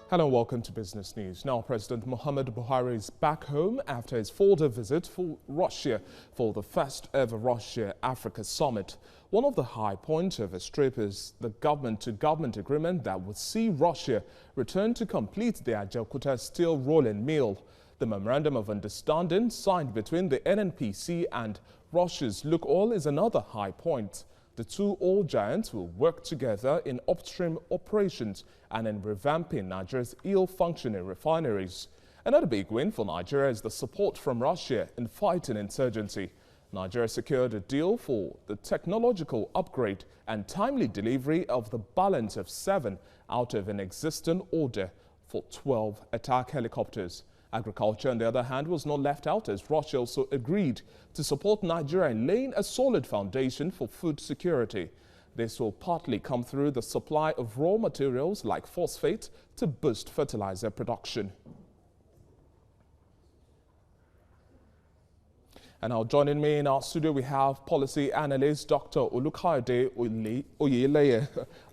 Hello and welcome to Business News. Now, President Muhammadu Buhari is back home after his 4-day visit for Russia for the first ever Russia-Africa Summit. One of the high points of his trip is the government-to-government agreement that would see Russia return to complete the Ajaokuta Steel Rolling Mill. The Memorandum of Understanding signed between the NNPC and Russia's Luk-oil is another high point. The two oil giants will work together in upstream operations and in revamping Nigeria's ill-functioning refineries. Another big win for Nigeria is the support from Russia in fighting insurgency. Nigeria secured a deal for the technological upgrade and timely delivery of the balance of 7 out of an existing order for 12 attack helicopters. Agriculture, on the other hand, was not left out as Russia also agreed to support Nigeria in laying a solid foundation for food security. This will partly come through the supply of raw materials like phosphate to boost fertilizer production. And now joining me in our studio, we have policy analyst Dr. Luk-oil.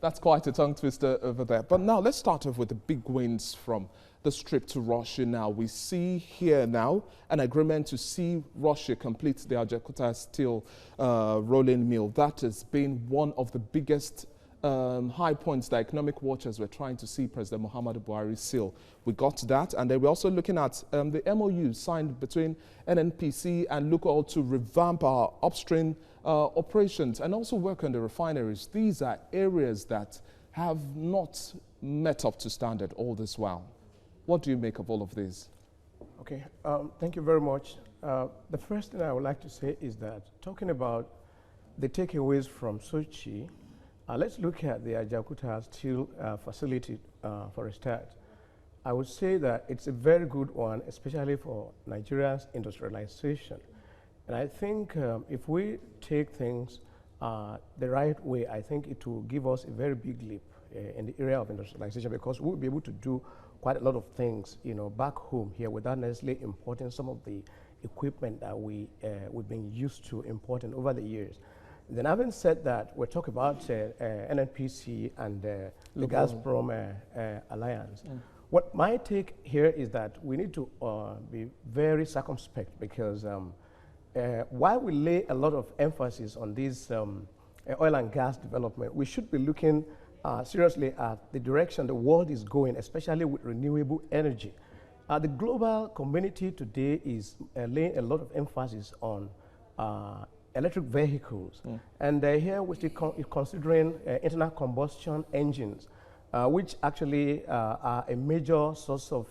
That's quite a tongue twister over there. But now let's start off with the big wins from the trip to Russia. Now we see here now an agreement to see Russia complete the Ajaokuta Steel Rolling Mill. That has been one of the biggest high points that economic watchers were trying to see President Muhammadu Buhari seal. We got that, and then we're also looking at the MOU signed between NNPC and Luk-oil to revamp our upstream operations and also work on the refineries. These are areas that have not met up to standard all this while. What do you make of all of this? Okay, thank you very much. The first thing I would like to say is that talking about the takeaways from Sochi, let's look at the Ajaokuta Steel facility for a start. I would say that it's a very good one, especially for Nigeria's industrialization. And I think if we take things the right way, I think it will give us a very big leap in the area of industrialization, because we'll be able to do quite a lot of things, back home here without necessarily importing some of the equipment that we've been used to importing over the years. Then, having said that, we'll talk about NNPC and the Gazprom alliance. What my take here is that we need to be very circumspect, because while we lay a lot of emphasis on this oil and gas development, we should be looking seriously at the direction the world is going, especially with renewable energy. The global community today is laying a lot of emphasis on electric vehicles. And here we're considering internal combustion engines, which actually are a major source of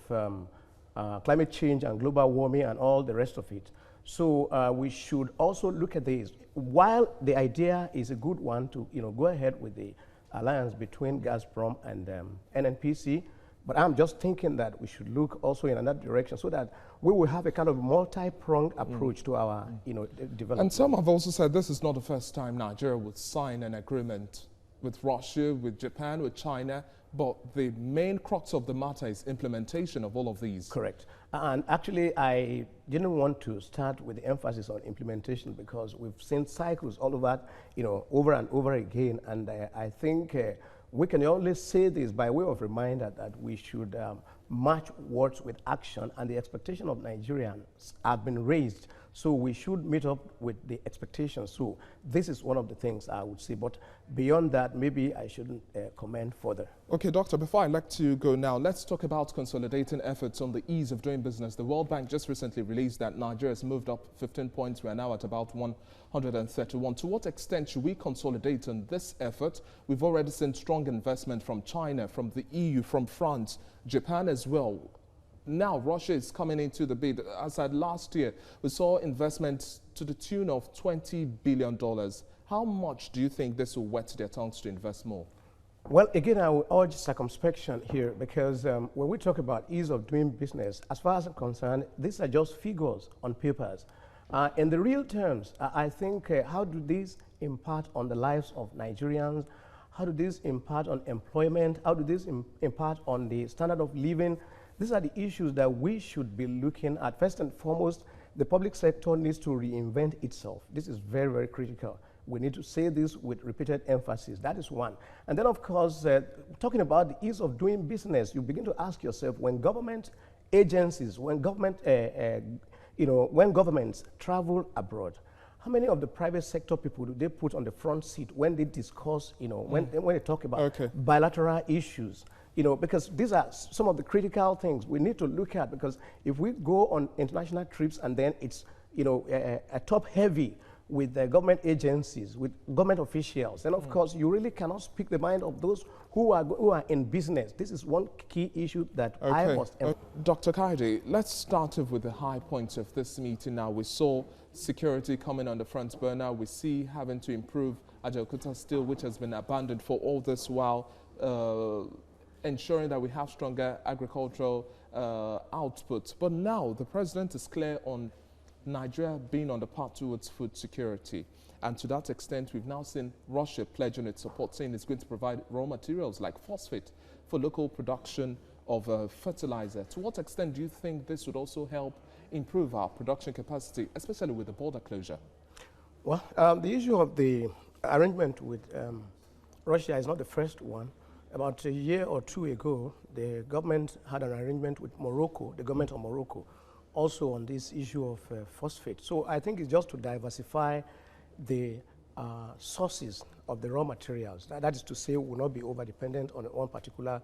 climate change and global warming and all the rest of it. So we should also look at this. While the idea is a good one to go ahead with the alliance between Gazprom and NNPC, but I'm just thinking that we should look also in another direction so that we will have a kind of multi-pronged approach to our development. And some have also said this is not the first time Nigeria would sign an agreement with Russia, with Japan, with China, but the main crux of the matter is implementation of all of these. Correct. And actually, I didn't want to start with the emphasis on implementation, because we've seen cycles all over, over and over again. And I think we can only say this by way of reminder that we should match words with action, and the expectation of Nigerians have been raised. So we should meet up with the expectations. So this is one of the things I would say. But beyond that, maybe I shouldn't comment further. Okay, Doctor, before I let you go now, let's talk about consolidating efforts on the ease of doing business. The World Bank just recently released that Nigeria has moved up 15 points. We're now at about 131. To what extent should we consolidate on this effort? We've already seen strong investment from China, from the EU, from France, Japan as well. Now Russia is coming into the bid. As I said last year, we saw investment to the tune of $20 billion. How much do you think this will whet their tongues to invest more? Well, again, I will urge circumspection here, because when we talk about ease of doing business, as far as I'm concerned, these are just figures on papers. In the real terms, I think how do these impact on the lives of Nigerians? How do these impact on employment? How do these impact on the standard of living? These are the issues that we should be looking at. First and foremost, the public sector needs to reinvent itself. This is very, very critical. We need to say this with repeated emphasis. That is one. And then, of course, talking about the ease of doing business, you begin to ask yourself, when government agencies, when government, when governments travel abroad, how many of the private sector people do they put on the front seat when they discuss, when they talk about bilateral issues? Because these are some of the critical things we need to look at, because if we go on international trips and then it's, a top heavy with the government agencies, with government officials, then of course you really cannot speak the mind of those who are in business. This is one key issue that I must Dr. Kaide, let's start off with the high points of this meeting now. We saw security coming on the front burner. We see having to improve Ajaokuta Steel, which has been abandoned for all this while, ensuring that we have stronger agricultural output. But now the president is clear on Nigeria being on the path towards food security. And to that extent, we've now seen Russia pledging its support, saying it's going to provide raw materials like phosphate for local production of fertilizer. To what extent do you think this would also help improve our production capacity, especially with the border closure? Well, the issue of the arrangement with Russia is not the first one. About a year or two ago, the government had an arrangement with Morocco, the government of Morocco, also on this issue of phosphate. So I think it's just to diversify the sources of the raw materials. That is to say, we will not be over-dependent on one particular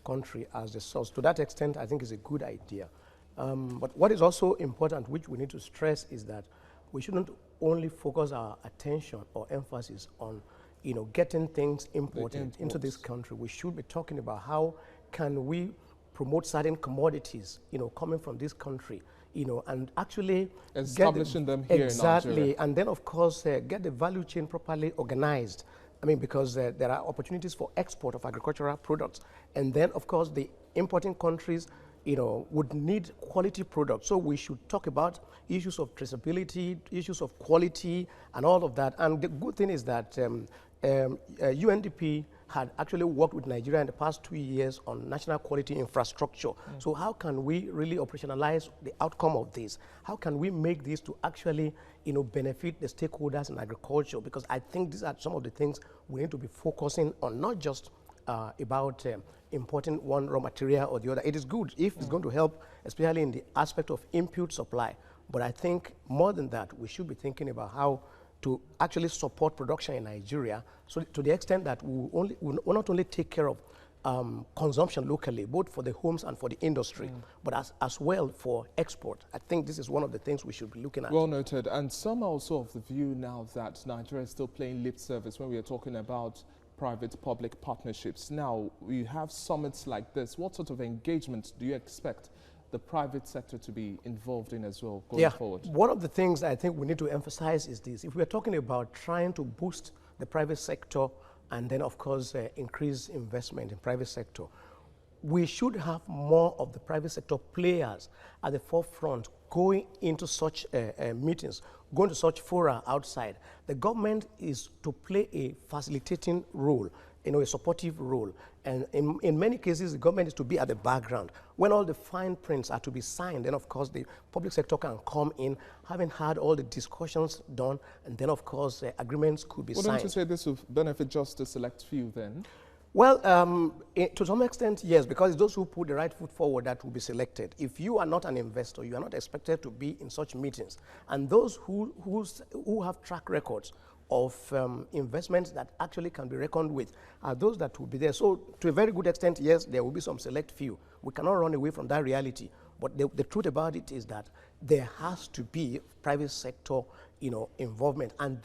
country as the source. To that extent, I think it's a good idea. But what is also important, which we need to stress, is that we shouldn't only focus our attention or emphasis on getting things imported into this country. We should be talking about how can we promote certain commodities, coming from this country, and actually establishing them here in Nigeria. And then, of course, get the value chain properly organized. I mean, because there are opportunities for export of agricultural products. And then, of course, the importing countries, would need quality products. So we should talk about issues of traceability, issues of quality, and all of that. And the good thing is that UNDP had actually worked with Nigeria in the past 2 years on national quality infrastructure. So how can we really operationalize the outcome of this? How can we make this to actually, benefit the stakeholders in agriculture? Because I think these are some of the things we need to be focusing on, not just about importing one raw material or the other. It is good if it's going to help, especially in the aspect of input supply. But I think more than that, we should be thinking about how to actually support production in Nigeria, so to the extent that we will not only take care of consumption locally, both for the homes and for the industry, but as well for export. I think this is one of the things we should be looking at. Well noted. And some are also of the view now that Nigeria is still playing lip service when we are talking about private-public partnerships. Now, we have summits like this. What sort of engagement do you expect the private sector to be involved in as well going forward? One of the things I think we need to emphasize is this. If we're talking about trying to boost the private sector and then, of course, increase investment in private sector, we should have more of the private sector players at the forefront going into such meetings, going to such fora outside. The government is to play a facilitating role, a supportive role. And in many cases, the government is to be at the background. When all the fine prints are to be signed, then of course the public sector can come in, having had all the discussions done, and then of course agreements could be signed. Wouldn't you say this will benefit just a select few then? Well, to some extent, yes, because it's those who put the right foot forward that will be selected. If you are not an investor, you are not expected to be in such meetings. And those who have track records of investments that actually can be reckoned with are those that will be there. So to a very good extent, yes, there will be some select few. We cannot run away from that reality. But the truth about it is that there has to be private sector involvement. And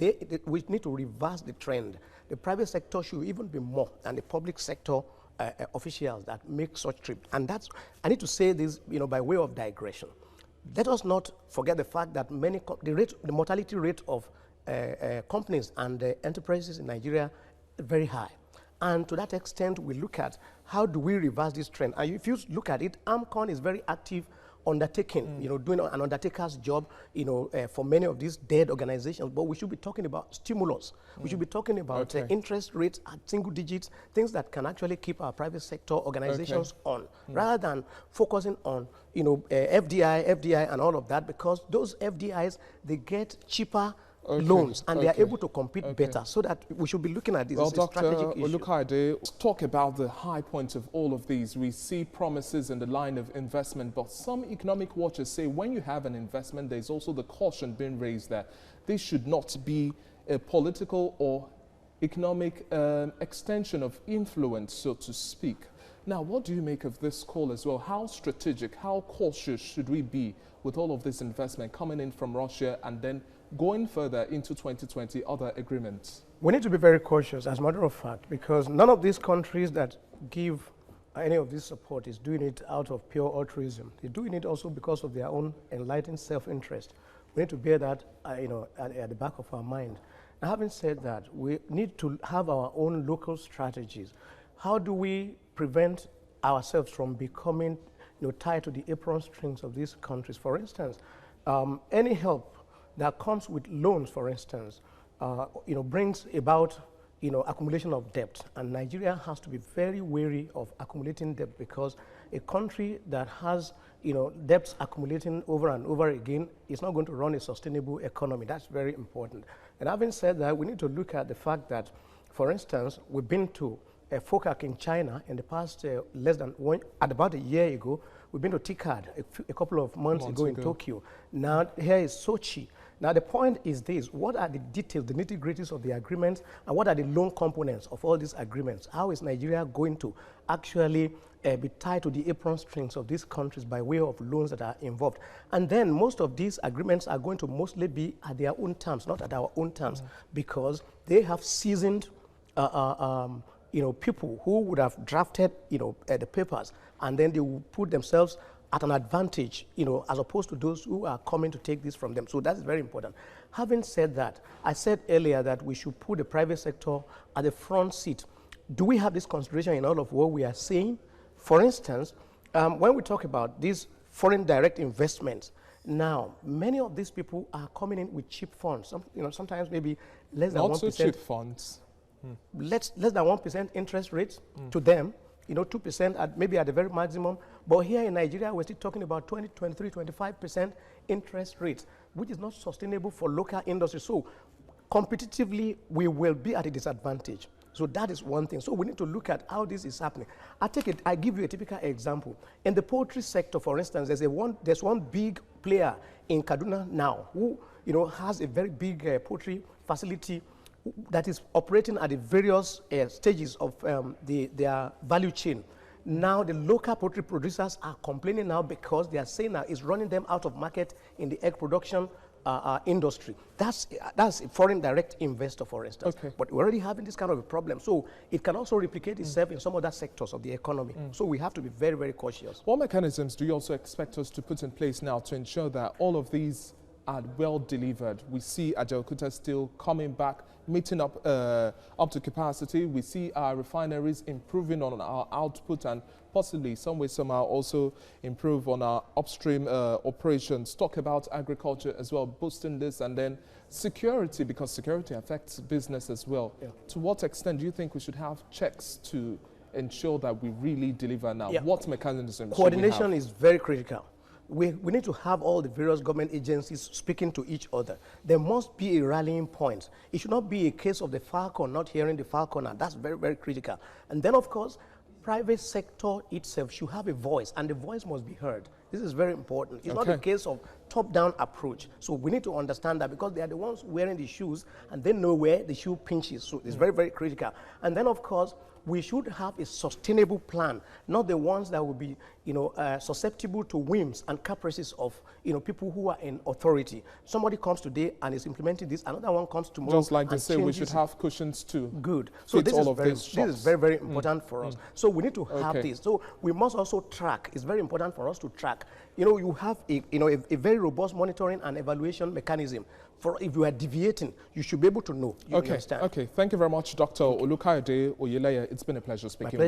we need to reverse the trend. The private sector should even be more than the public sector officials that make such trips. And I need to say this by way of digression. Let us not forget the fact that the mortality rate of companies and enterprises in Nigeria is very high. And to that extent, we look at how do we reverse this trend. And if you look at it, AMCON is very active undertaking, doing an undertaker's job, for many of these dead organizations. But we should be talking about stimulus. We should be talking about interest rates at single digits, things that can actually keep our private sector organizations on, rather than focusing on, FDI, and all of that, because those FDIs, they get cheaper loans, and they are able to compete better, so that we should be looking at this as a strategic issue. Luk-oil, talk about the high points of all of these. We see promises in the line of investment, but some economic watchers say when you have an investment, there's also the caution being raised that this should not be a political or economic extension of influence, so to speak. Now, what do you make of this call as well? How strategic, how cautious should we be with all of this investment coming in from Russia and then going further into 2020, other agreements? We need to be very cautious, as a matter of fact, because none of these countries that give any of this support is doing it out of pure altruism. They're doing it also because of their own enlightened self-interest. We need to bear that at the back of our mind. Now, having said that, we need to have our own local strategies. How do we prevent ourselves from becoming tied to the apron strings of these countries? For instance, any help that comes with loans, for instance, brings about accumulation of debt, and Nigeria has to be very wary of accumulating debt, because a country that has debts accumulating over and over again is not going to run a sustainable economy. That's very important. And having said that, we need to look at the fact that, for instance, we've been to FOCAC in China in the past about a year ago. We've been to TICAD a couple of months ago in Tokyo. Now here is Sochi. Now the point is this: what are the details, the nitty-gritties of the agreements, and what are the loan components of all these agreements? How is Nigeria going to actually be tied to the apron strings of these countries by way of loans that are involved? And then most of these agreements are going to mostly be at their own terms, not at our own terms, because they have seasoned people who would have drafted, the papers, and then they will put themselves at an advantage, as opposed to those who are coming to take this from them. So that's very important. Having said that, I said earlier that we should put the private sector at the front seat. Do we have this consideration in all of what we are saying? For instance, when we talk about these foreign direct investments, now many of these people are coming in with cheap funds. Sometimes maybe less than 1%. Not so cheap funds. Less than 1% interest rates to them, 2% maybe at the very maximum. But here in Nigeria, we're still talking about 20, 23, 25% interest rates, which is not sustainable for local industry. So competitively, we will be at a disadvantage. So that is one thing. So we need to look at how this is happening. I give you a typical example. In the poultry sector, for instance, there's one big player in Kaduna now who has a very big poultry facility that is operating at the various stages of their value chain. Now the local poultry producers are complaining now because they are saying that it's running them out of market in the egg production industry. That's a foreign direct investor, for instance. Okay. But we're already having this kind of a problem. So it can also replicate itself in some other sectors of the economy. So we have to be very, very cautious. What mechanisms do you also expect us to put in place now to ensure that all of these are well delivered? We see Ajaokuta Steel coming back, meeting up to capacity. We see our refineries improving on our output and possibly some way, somehow also improve on our upstream operations. Talk about agriculture as well, boosting this, and then security, because security affects business as well. Yeah. To what extent do you think we should have checks to ensure that we really deliver now? Yeah. What mechanisms? Coordination is very critical. We need to have all the various government agencies speaking to each other. There must be a rallying point. It should not be a case of the falcon not hearing the falconer. That's very, very critical. And then, of course, private sector itself should have a voice, and the voice must be heard. This is very important. It's not a case of top-down approach. So we need to understand that, because they are the ones wearing the shoes, and they know where the shoe pinches. So it's very, very critical. And then, of course, we should have a sustainable plan, not the ones that will be, susceptible to whims and caprices of, people who are in authority. Somebody comes today and is implementing this, another one comes tomorrow. Just like they say, we should have cushions too. Good. So this is very, very important for us. So we need to have this. So we must also track. It's very important for us to track. You have a very robust monitoring and evaluation mechanism. For if you are deviating, you should be able to know. You understand? Okay. Thank you very much, Dr. Oluka Oyeleye. It's been a pleasure speaking with you.